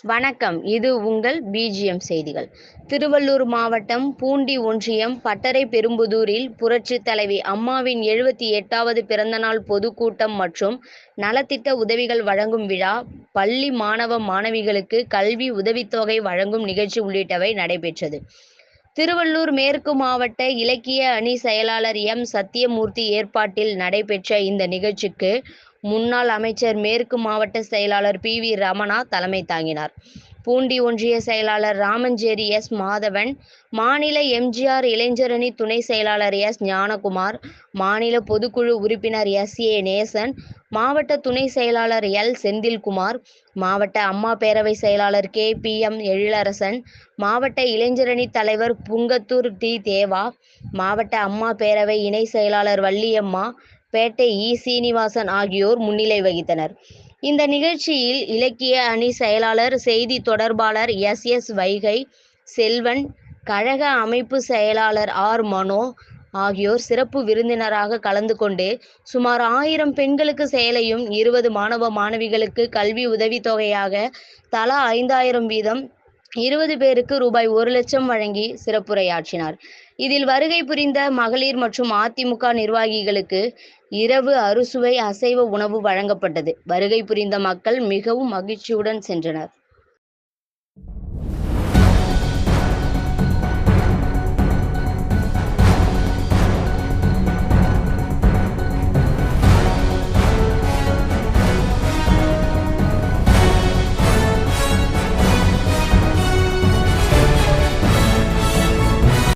வணக்கம். இது உங்கள் பிஜிஎம் செய்திகள். திருவள்ளூர் மாவட்டம் பூண்டி ஒன்றியம் பட்டறை பெரும்புதூரில் புரட்சித் தலைவி அம்மாவின் 78வது பிறந்தநாள் பொதுக்கூட்டம் மற்றும் நலத்திட்ட உதவிகள் வழங்கும் விழா, பள்ளி மாணவ மாணவிகளுக்கு கல்வி உதவித்தொகை வழங்கும் நிகழ்ச்சி உள்ளிட்டவை நடைபெற்றது. திருவள்ளூர் மேற்கு மாவட்ட இலக்கிய அணி செயலாளர் எம். சத்தியமூர்த்தி ஏற்பாட்டில் நடைபெற்ற இந்த நிகழ்ச்சிக்கு முன்னாள் அமைச்சர், மேற்கு மாவட்ட செயலாளர் பி. வி. ரமணா தலைமை தாங்கினார். பூண்டி ஒன்றிய செயலாளர் ராமஞ்சேரி எஸ். மாதவன், மாநில எம்.ஜி.ஆர். இளைஞரணி துணை செயலாளர் எஸ். ஞானகுமார், மாநில பொதுக்குழு உறுப்பினர் எஸ். ஏ. நேசன், மாவட்ட துணை செயலாளர் எல். செந்தில்குமார், மாவட்ட அம்மா பேரவை செயலாளர் கே. பி. எம். எழிலரசன், மாவட்ட இளைஞரணி தலைவர் புங்கத்தூர் டி. தேவா, மாவட்ட அம்மா பேரவை இணை செயலாளர் வள்ளியம்மா, பேட்டை இ. சீனிவாசன் ஆகியோர் முன்னிலை வகித்தனர். இந்த நிகழ்ச்சியில் இலக்கிய அணி செயலாளர், செய்தி தொடர்பாளர் எஸ். எஸ். வைகை செல்வன், கழக அமைப்பு செயலாளர் ஆர். மனோ ஆகியோர் சிறப்பு விருந்தினராக கலந்து கொண்டு சுமார் 1000 பெண்களுக்கு சேலையும், 20 மாணவ மாணவிகளுக்கு கல்வி உதவித்தொகையாக தலா 5000 வீதம் 20 பேருக்கு ரூபாய் 1,00,000 வழங்கி சிறப்புரையாற்றினார். இதில் வருகை புரிந்த மகளிர் மற்றும் அதிமுக நிர்வாகிகளுக்கு இரவு அறுசுவை அசைவ உணவு வழங்கப்பட்டது. வருகை புரிந்த மக்கள் மிகவும் மகிழ்ச்சியுடன் சென்றனர்.